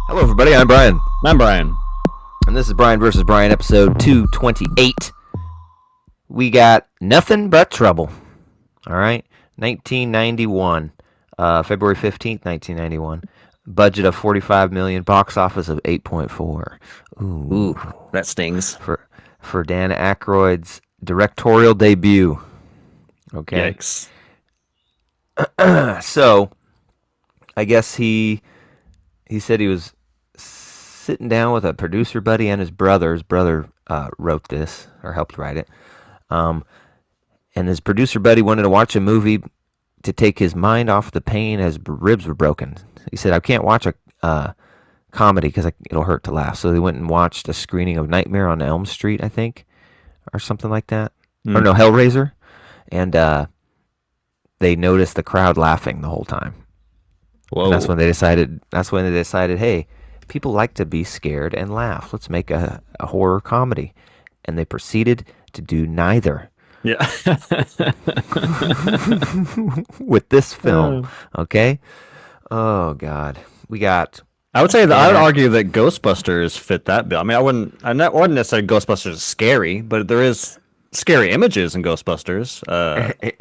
Hello, everybody. I'm Brian, I'm Brian. and this is Brian versus Brian, episode 228. We got Nothing But Trouble. All right, 1991, February 15th, 1991. Budget of 45 million, box office of 8.4. Ooh, Ooh, that stings. for Dan Aykroyd's directorial debut. Okay, Yikes. so I guess he said he was sitting down with a producer buddy and his brother. His brother wrote this or helped write it. Um, and his producer buddy wanted to watch a movie to take his mind off the pain as ribs were broken. He said, I can't watch a comedy because it'll hurt to laugh. So they went and watched a screening of Nightmare on Elm Street, I think, or something like that. Or no, Hellraiser. And they noticed the crowd laughing the whole time. Whoa. And that's when they decided, hey, people like to be scared and laugh. Let's make a horror comedy. And they proceeded to do neither. Yeah. With this film. Okay? Oh, God. We got... I would say that I would argue that Ghostbusters fit that bill. I mean, I wouldn't necessarily Ghostbusters is scary, but there is scary images in Ghostbusters.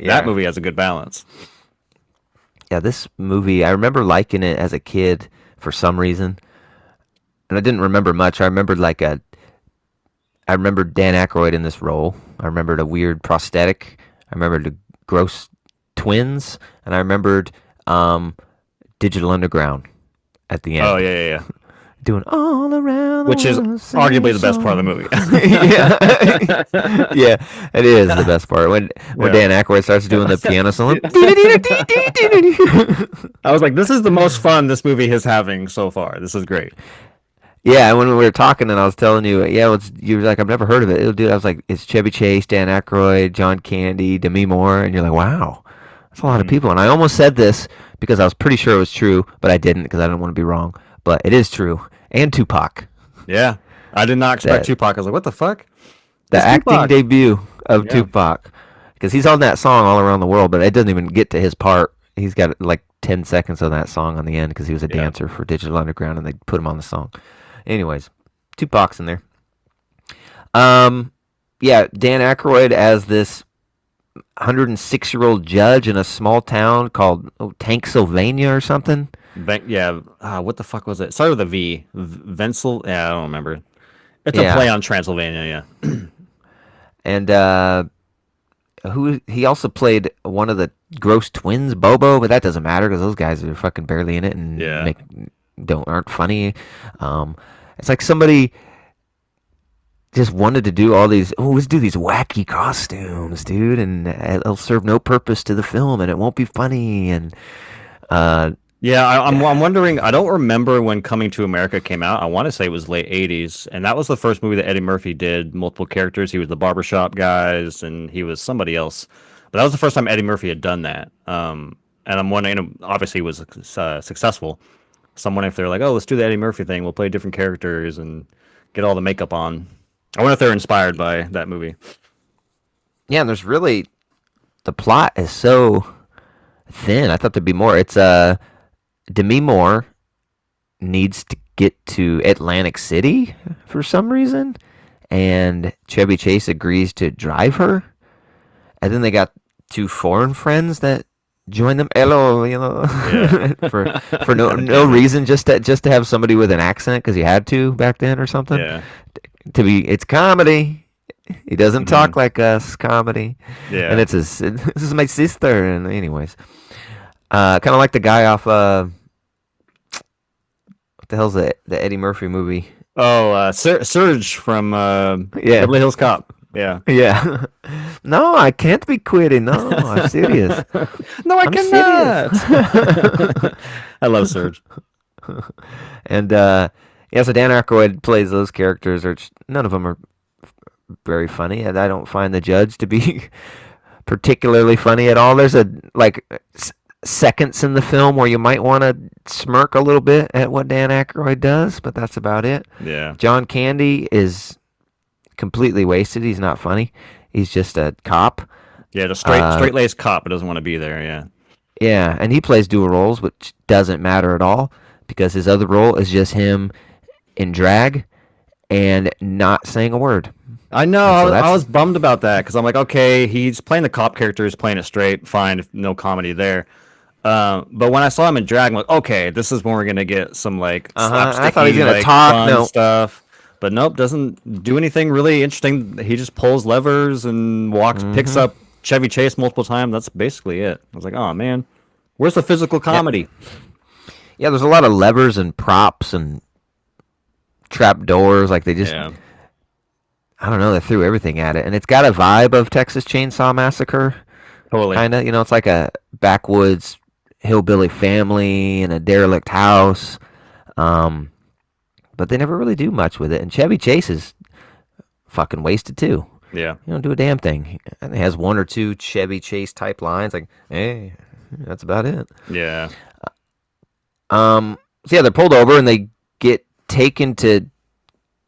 That movie has a good balance. Yeah, this movie, I remember liking it as a kid for some reason. And I didn't remember much. I remembered Dan Aykroyd in this role. I remembered a weird prosthetic. I remembered the gross twins, and I remembered Digital Underground at the end. Oh yeah. Doing all around the Which is world, arguably the best part of the movie. Yeah, yeah, it is the best part when Dan Aykroyd starts doing the piano solo. I was like, this is the most fun this movie is having so far. This is great. Yeah, when we were talking and I was telling you, you were like, I've never heard of it. I was like, it's Chevy Chase, Dan Aykroyd, John Candy, Demi Moore, and you're like, wow, that's a lot of people. And I almost said this because I was pretty sure it was true, but I didn't because I didn't want to be wrong. But it is true. And Tupac. Yeah. I did not expect Tupac. I was like, what the fuck? The acting debut of Tupac. Because he's on that song all around the world, but it doesn't even get to his part. He's got like 10 seconds of that song on the end because he was a dancer for Digital Underground and they put him on the song. Anyways, Tupac's in there. Dan Aykroyd as this 106-year-old judge in a small town called Tanksylvania or something. What the fuck was it? Started with a V. Venzel. Yeah, I don't remember. It's a play on Transylvania. Yeah. And he also played one of the gross twins, Bobo, but that doesn't matter because those guys are fucking barely in it and aren't funny. It's like somebody just wanted to do all these. Oh, let's do these wacky costumes, dude, and it'll serve no purpose to the film, and it won't be funny. And I'm wondering. I don't remember when Coming to America came out. I want to say it was late '80s, and that was the first movie that Eddie Murphy did multiple characters. He was the barbershop guys, and he was somebody else. But that was the first time Eddie Murphy had done that. And I'm wondering. Obviously, it was successful. So I'm wondering if they're like, oh, let's do the Eddie Murphy thing. We'll play different characters and get all the makeup on. I wonder if they're inspired by that movie. Yeah, and the plot is so thin. I thought there'd be more. It's Demi Moore needs to get to Atlantic City for some reason, and Chevy Chase agrees to drive her. And then they got two foreign friends that join them. Hello, for no reason, just to have somebody with an accent because he had to back then or something. Yeah. It's comedy. He doesn't talk like us, comedy. Yeah. And this is my sister. And anyways, kind of like the guy off what the hell's the Eddie Murphy movie? Oh, Surge from Beverly Hills Cop. Yeah. Yeah. No, I can't be quitting. No, I'm serious. No, I cannot. I love Surge. And so Dan Aykroyd plays those characters. None of them are very funny, and I don't find the judge to be particularly funny at all. There's seconds in the film where you might want to smirk a little bit at what Dan Aykroyd does, but that's about it. Yeah. John Candy is completely wasted. He's not funny. He's just a cop. Yeah, the straight-laced cop who doesn't want to be there, yeah. Yeah, and he plays dual roles, which doesn't matter at all because his other role is just him in drag and not saying a word. I know. And so I that's was bummed about that because I'm like, okay, he's playing the cop character, he's playing it straight, fine, no comedy there. But when I saw him in drag, I'm like, okay, this is when we're gonna get some like I thought he was slapsticky, gonna like talk. fun No. stuff. But nope, doesn't do anything really interesting. He just pulls levers and walks, picks Mm-hmm. up Chevy Chase multiple times. That's basically it. I was like, oh man, where's the physical Yeah. comedy? Yeah. There's a lot of levers and props and trap doors. Like they just, Yeah, I don't know, they threw everything at it, and it's got a vibe of Texas Chainsaw Massacre, totally. kind of. You know, it's like a backwoods hillbilly family in a derelict house. Um, but they never really do much with it. And Chevy Chase is fucking wasted too. Yeah, You don't do a damn thing. And it has one or two Chevy Chase type lines, like, "Hey, that's about it." yeah. So yeah, they're pulled over and they get taken to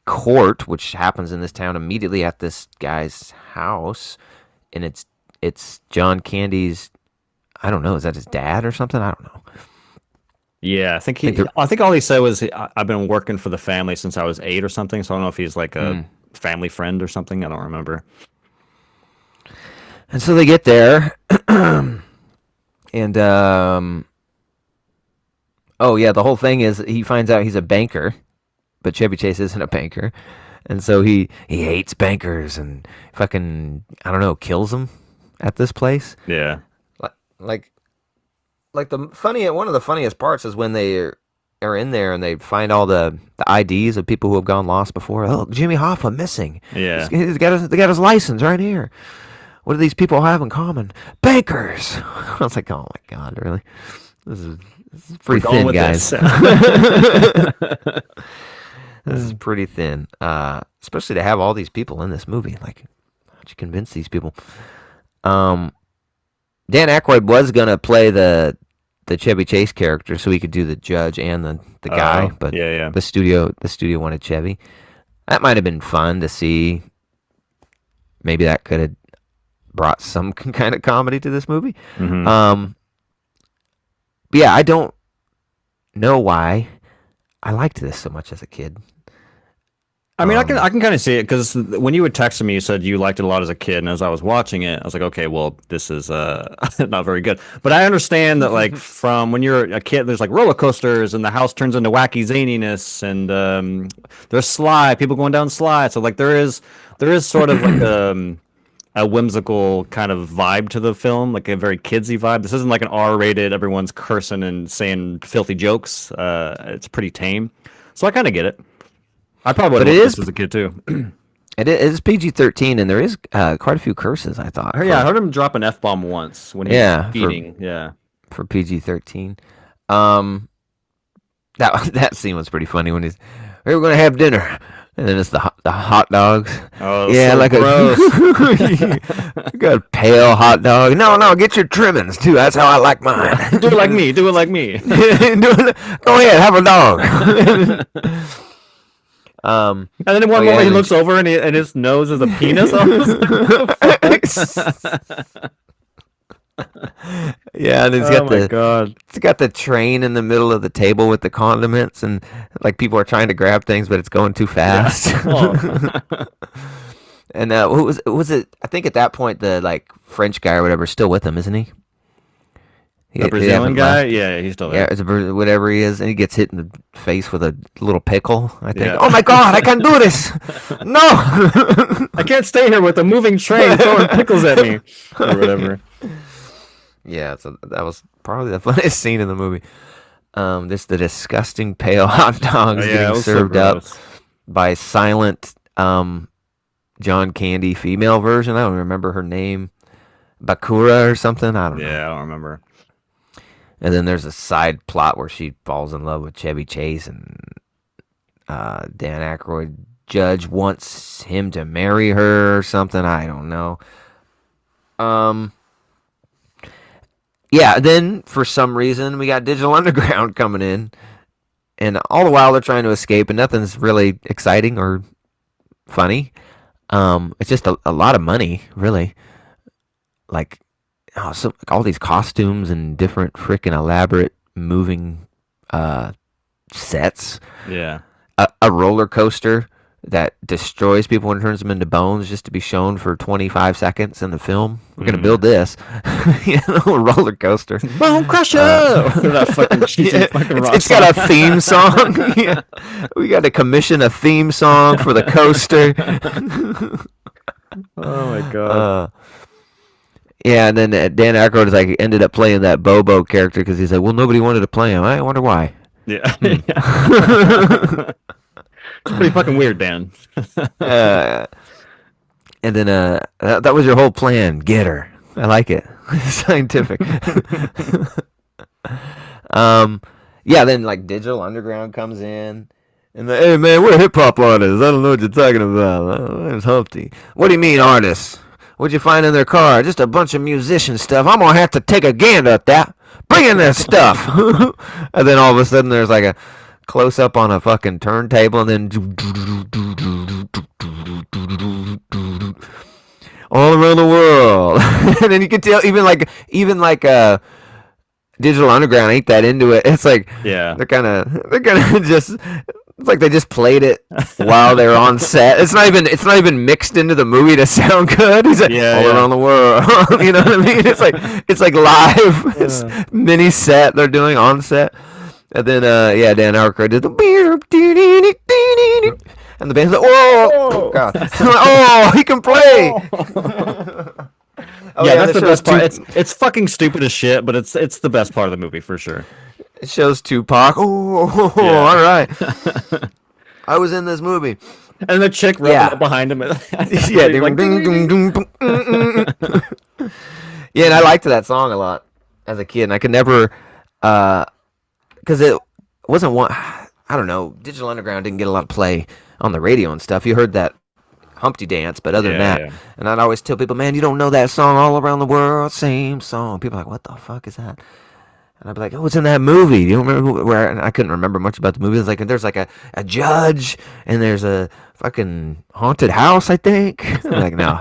court, which happens in this town immediately at this guy's house, and it's John Candy's. I don't know. Is that his dad or something? I don't know. Yeah, I think they're. I think all he said was, I've been working for the family since I was 8 or something. So I don't know if he's like a Mm. family friend or something. I don't remember. And so they get there, and oh yeah, the whole thing is he finds out he's a banker, but Chevy Chase isn't a banker, and so he hates bankers and fucking I don't know kills them at this place. Yeah. Like like the funny one of the funniest parts is when are in there and they find all the IDs of people who have gone lost before. Oh, Jimmy Hoffa missing. Yeah. They got his license right here. What do these people have in common? Bankers. I was like, oh my god, really? This is We're pretty going thin, with guys. this. This is pretty thin. Especially to have all these people in this movie. Like, how'd you convince these people? Um, Dan Aykroyd was gonna play the Chevy Chase character, so he could do the judge and the guy, Oh, but yeah, yeah. the studio wanted Chevy. That might have been fun to see. Maybe that could have brought some kind of comedy to this movie. Hmm. Um, but yeah, I don't know why I liked this so much as a kid. I mean, Um, I can kind of see it because when you would text me, you said you liked it a lot as a kid, and as I was watching it, I was like, okay, well, this is not very good. But I understand that, like, from when you're a kid, there's like roller coasters, and the house turns into wacky zaniness, and there's slide, people going down slides. So like, there is sort of like a whimsical kind of vibe to the film, like a very kidsy vibe. This isn't like an R-rated, everyone's cursing and saying filthy jokes. It's pretty tame, so I kind of get it. I probably would but have watched this as a kid too. it is PG-13, and there is quite a few curses. I thought Yeah, I heard him drop an F bomb once when he was yeah eating. Yeah. for PG-13. Um, that scene was pretty funny when we were going to have dinner, and then it's the hot dogs. Oh, it was Yeah, so like gross. you got a pale hot dog. No, get your trimmings too. That's how I like mine. Do it like me. Do it like me. Go ahead, have a dog. And then in one yeah, moment he and looks over and, and his nose is a penis. I was like, what the fuck? yeah, and Oh my god. it's got the train in the middle of the table with the condiments, and like people are trying to grab things, but it's going too Yeah. fast. Oh. And who was it? I think at that point the like French guy or whatever is still with him, isn't he? The They Brazilian haven't guy? left. Yeah, he's still Yeah, there. whatever he is, and he gets hit in the face with a little pickle. I think. Yeah. Oh my God, I can't do this! No. I can't stay here with a moving train throwing pickles at me. Or whatever. Yeah, so that was probably the funniest scene in the movie. This the disgusting pale hot Oh, dogs yeah, it getting was so served up gross. by silent John Candy female version. I don't remember her name, Bakura or something. I don't know. Yeah, I don't remember. And then there's a side plot where she falls in love with Chevy Chase, and Dan Aykroyd judge wants him to marry her or something. I don't know. Um, yeah. Then for some reason we got Digital Underground coming in, and all the while they're trying to escape, and nothing's really exciting or funny. It's just a lot of money, really. Like, oh, so like all these costumes and different freaking elaborate moving sets, Yeah. a roller coaster that destroys people and turns them into bones just to be shown for 25 seconds in the film. We're gonna Mm. build this, a roller coaster. Bone Crusher! Uh, That fucking cheesy yeah, fucking rock it's song. got a theme song. Yeah. We got to commission a theme song for the coaster. Oh my god. uh, yeah, and then Dan Aykroyd is like ended up playing that Bobo character because he's like, well, nobody wanted to play him. I wonder why. Yeah. Hmm. It's pretty fucking weird, Dan. uh, and then that was your whole plan. Get her. I like it. Scientific. um, yeah. Then like Digital Underground comes in. And like, hey man, we're hip hop artists. I don't know what you're talking about. My name's Humpty. What do you mean artists? What'd you find in their car? Just a bunch of musician stuff. I'm gonna have to take a gander at that. Bring in their stuff. And then all of a sudden there's like a close up on a fucking turntable, and then all around the world. And then you can tell even like Digital Underground ain't that into it. It's like Yeah. they're kind of just it's like they just played it while they're on set. It's not even mixed into the movie to sound good. He's like Yeah, all yeah. around the world. You know what I mean? It's like live. It's Uh, mini set they're doing on set. And then yeah, Dan Aykroyd did the and the band's like, whoa, oh god, oh, he can play. Oh yeah, yeah, that's this the shows best part. two. It's fucking stupid as shit, but it's the best part of the movie for sure. It shows Tupac. Oh, Yeah. all right. I was in this movie. And the chick rubbing Yeah. up behind him. Yeah, Like, yeah, and I liked that song a lot as a kid, and I could never, because it wasn't one. I don't know. Digital Underground didn't get a lot of play on the radio and stuff. You heard that Humpty Dance, but other than Yeah, that, yeah. and I'd always tell people, man, you don't know that song all around the world, same song. People are like, what the fuck is that? And I'd be like, oh, it's in that movie. You don't remember where? And I couldn't remember much about the movie. It's like, there's like a judge, and there's a fucking haunted house, I think. I'm like, no,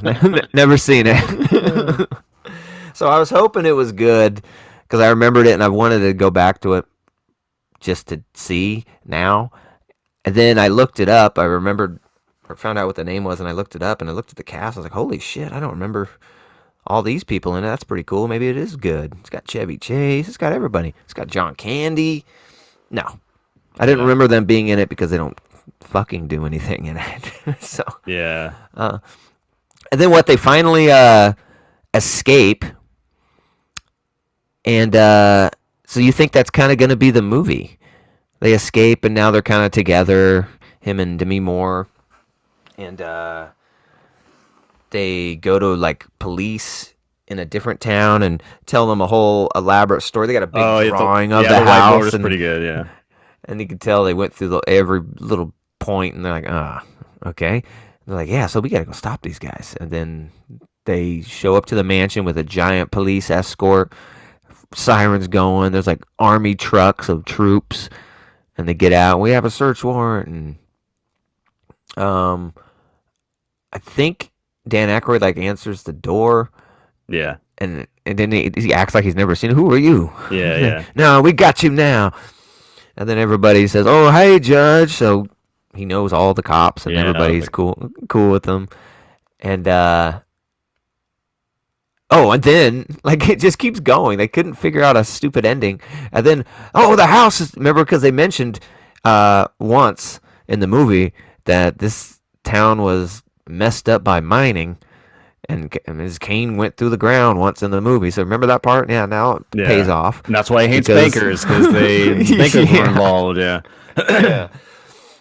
never seen it. So I was hoping it was good because I remembered it, and I wanted to go back to it just to see now. And then I looked it up. I remembered or found out what the name was, and I looked it up, and I looked at the cast. I was like, holy shit, I don't remember all these people in it. That's pretty cool. Maybe it is good. It's got Chevy Chase. It's got everybody. It's got John Candy. No, I didn't Yeah. remember them being in it because they don't fucking do anything in it. So, Yeah. and then what? They finally escape, and so you think that's kind of going to be the movie? They escape, and now they're kind of together. Him and Demi Moore, and they go to like police in a different town and tell them a whole elaborate story. They got a big Oh, yeah, drawing of yeah, the the whiteboard house, is and pretty good. Yeah. you can tell they went through every little point, and they're like, okay. They're like, yeah, so we got to go stop these guys. And then they show up to the mansion with a giant police escort, sirens going. There's like army trucks of troops, and they get out. We have a search warrant, and I think Dan Aykroyd like answers the door, Yeah. and then he acts like he's never seen it. Who are you? Yeah. Yeah. No, we got you now. And then everybody says, "Oh, hey, Judge." So he knows all the cops, and Yeah, everybody's like- cool with them. And oh, and then like it just keeps going. They couldn't figure out a stupid ending. And then the house is, remember, because they mentioned once in the movie that this town was messed up by mining. And Ms. Kane went through the ground once in the movie. So remember that part? Yeah, now it Yeah. pays off. And that's why he hates Because- bankers, because bankers were Yeah. involved. Yeah. Yeah.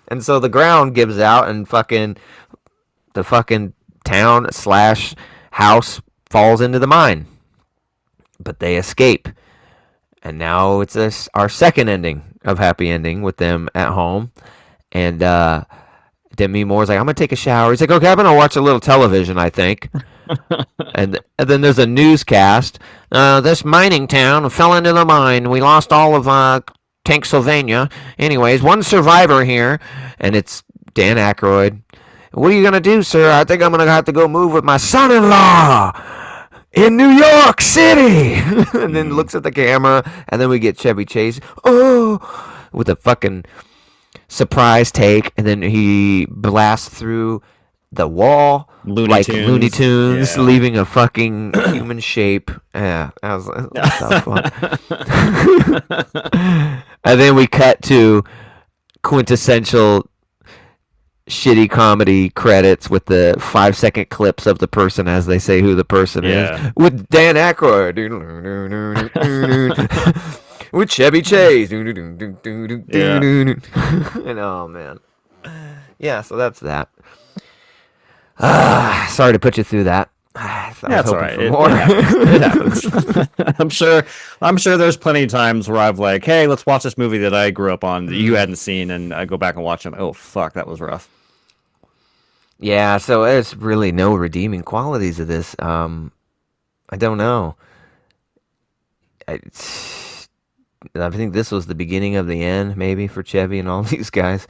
And so the ground gives out, and the fucking town / house falls into the mine. But they escape. And now it's our second ending of Happy Ending with them at home. And Demi Moore's like, I'm going to take a shower. He's like, okay, I'm going to watch a little television, I think. and then there's a newscast. This mining town fell into the mine. We lost all of Tanksylvania. Anyways, one survivor here, and it's Dan Aykroyd. What are you going to do, sir? I think I'm going to have to go move with my son-in-law in New York City. And then looks at the camera, and then we get Chevy Chase. Oh, with a fucking surprise take, and then he blasts through the wall Looney like Looney Tunes. Tunes, Yeah. leaving a fucking human shape. Yeah, I was like, what the fuck? And then we cut to quintessential shitty comedy credits with the 5 second clips of the person as they say who the person is Yeah. with Dan Aykroyd with Chevy Chase and Yeah. oh man, yeah, so that's that. Sorry to put you through that. I Yeah, was it's all hoping right. for It, more. it happens. It happens. I'm sure there's plenty of times where I've like, hey, let's watch this movie that I grew up on that you hadn't seen, and I go back and watch them. Oh fuck, that was rough. Yeah, so there's really no redeeming qualities of this. I don't know. I, I think this was the beginning of the end, maybe for Chevy and all these guys.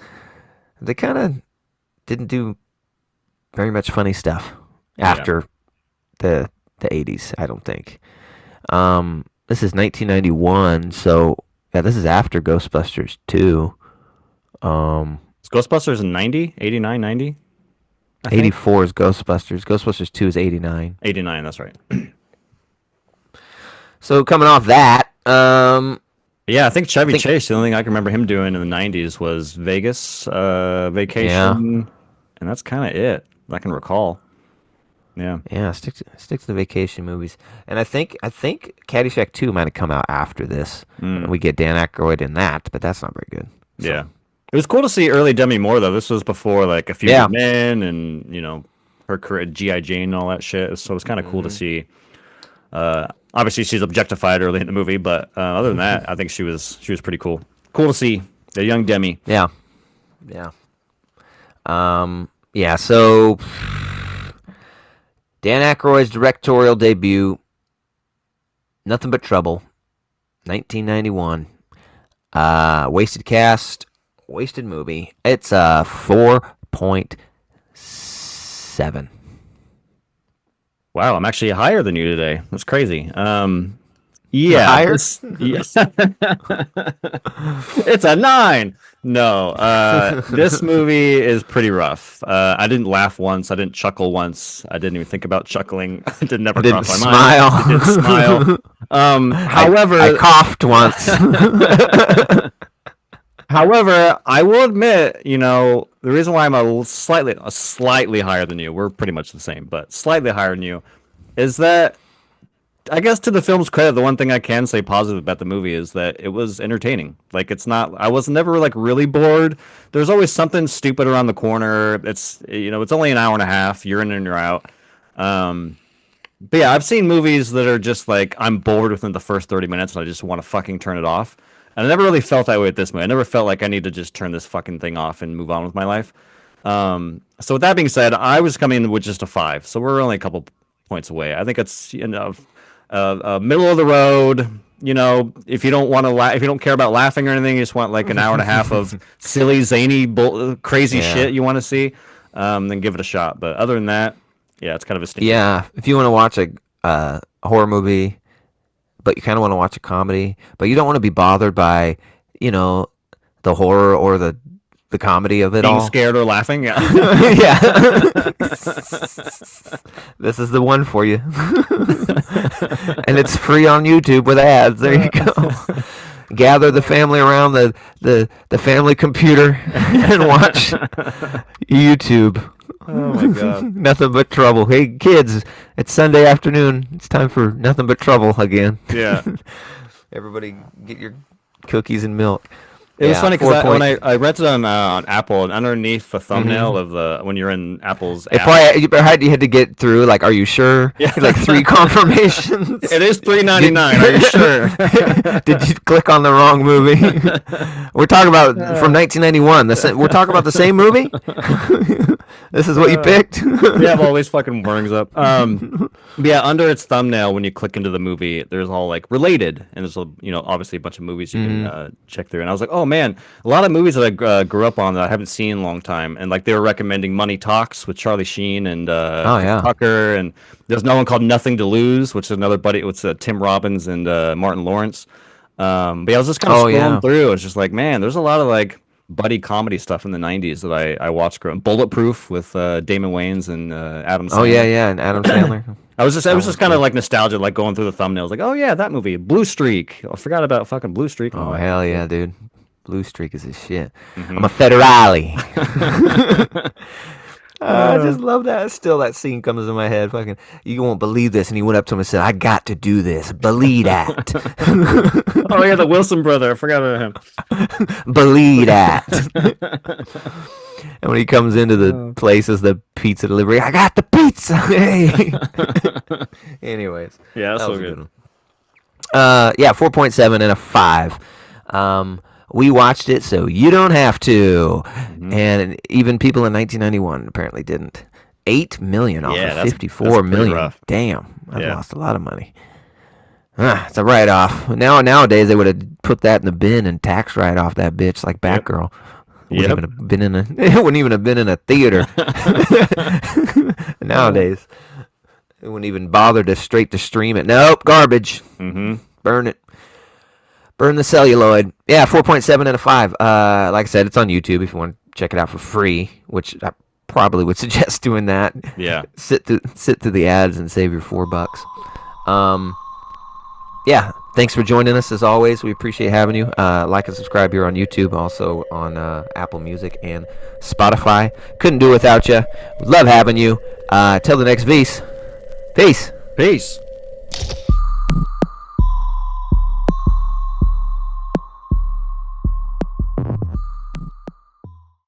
They kind of didn't do very much funny stuff Yeah. after the 80s. I don't think. This is 1991, so yeah, this is after Ghostbusters 2. Is Ghostbusters in 90, 89, 90? I think 84 is Ghostbusters. Ghostbusters 2 is 89. 89. That's right. So coming off that, Yeah, I think I Chevy think Chase. The only thing I can remember him doing in the '90s was Vegas yeah, Vacation, and that's kind of it I can recall. Yeah. yeah, stick to the vacation movies. And I think Caddyshack 2 might have come out after this, and Mm, we get Dan Aykroyd in that, but that's not very good. So yeah. It was cool to see early Demi Moore though. This was before like A Few yeah. Good Men and her career at GI Jane and all that shit. So it was kind of cool to Hmm. see. Obviously she's objectified early in the movie, but other than that, I think she was pretty cool. Cool to see the young Demi. Yeah, yeah, yeah. So Dan Aykroyd's directorial debut, Nothing But Trouble, 1991. Wasted cast, wasted movie. It's a 4.7. Wow, I'm actually higher than you today. That's crazy. Yeah, Higher? yeah. It's a 9. No, this movie is pretty rough. I didn't laugh once. I didn't chuckle once. I didn't even think about chuckling. It did never Didn't cross my mind. smile. I didn't smile. I However, coughed once. however, I will admit, the reason why I'm a slightly higher than you, we're pretty much the same, but slightly higher than you, is that I guess to the film's credit, the one thing I can say positive about the movie is that it was entertaining. Like it's not, I was never like really bored. There's always something stupid around the corner. It's only an hour and a half. You're in and you're out. Um, but yeah, I've seen movies that are just like I'm bored within the first 30 minutes and I just want to fucking turn it off. And I never really felt that way with this movie. I never felt like I need to just turn this fucking thing off and move on with my life. So with that being said, I was coming with just a 5. So we're only a couple points away. I think it's middle of the road. If you don't want to if you don't care about laughing or anything, you just want like an hour and a half of silly, zany, crazy Yeah. shit you want to see, then give it a shot. But other than that, yeah, it's kind of a stinker. Yeah, if you want to watch a horror movie, but you kind of want to watch a comedy, but you don't want to be bothered by, you know, the horror or the comedy of it Being all. scared or laughing, yeah. Yeah. This is the one for you. And it's free on YouTube with ads. There you go. Gather the family around the family computer and watch YouTube. Oh my god. Nothing but trouble. Hey kids, it's Sunday afternoon. It's time for nothing but trouble again. Yeah. Everybody get your cookies and milk. It was Yeah, funny four because when point. I rented on Apple, and underneath the thumbnail of the when you're in Apple's It app, probably you had to get through like, are you sure? yeah, Like 3 confirmations. it is Did, $3.99. Are you sure? did you click on the wrong movie? We're talking about from 1991. We're talking about the same movie. This is what you picked. We have all these fucking worms up. But yeah, under its thumbnail, when you click into the movie, there's all like related, and there's obviously a bunch of movies you can check through. And I was like, oh man, a lot of movies that I grew up on that I haven't seen in a long time, and like they were recommending Money Talks with Charlie Sheen and Oh Chris yeah. Tucker, and there's another one called Nothing to Lose, which is another buddy. It's Tim Robbins and Martin Lawrence. But yeah, I was just kind of Oh scrolling yeah. through. It's just like, man, there's a lot of like buddy comedy stuff in the '90s that I watched growing. Bulletproof with Damon Wayans and Adam Oh yeah, Sandler. yeah. And Adam Sandler. I That was one's just kind of good. like nostalgia, like going through the thumbnails, like, oh yeah, that movie, Blue Streak. I forgot about fucking Blue Streak and all Oh that good hell shit. yeah, dude. Blue Streak is his shit. I'm a Hmm. federale. I Uh, just love that. Still, that scene comes in my head. Fucking, you won't believe this. And he went up to him and said, "I got to do this. Believe that. oh yeah, the Wilson brother. I forgot about Believe that." him. And when he comes into the Uh, place as the pizza delivery, I got the pizza. Hey. Anyways, yeah, that's that so was a good good. one. Yeah, 4.7 and a 5. Um, we watched it, so you don't have to. Hmm. And even people in 1991 apparently didn't. 8 million off of Yeah, that's 54 pretty million. rough. Damn, I've Yeah. lost a lot of money. It's a write off. Nowadays they would have put that in the bin and tax write off that bitch like Yep. Batgirl. It wouldn't Yep. even have been in a it wouldn't even have been in a theater. Uh, Nowadays. They wouldn't even bother to straight to stream it. Nope, garbage. hmm. Burn it. Burn the celluloid. Yeah, 4.7 and a 5. Like I said, it's on YouTube if you want to check it out for free, which I probably would suggest doing that. Yeah. Sit through the ads and save your $4. Um, yeah, thanks for joining us as always. We appreciate having you. Like and subscribe here on YouTube, also on Apple Music and Spotify. Couldn't do it without you. Love having you. Till the next V's. Peace. Peace.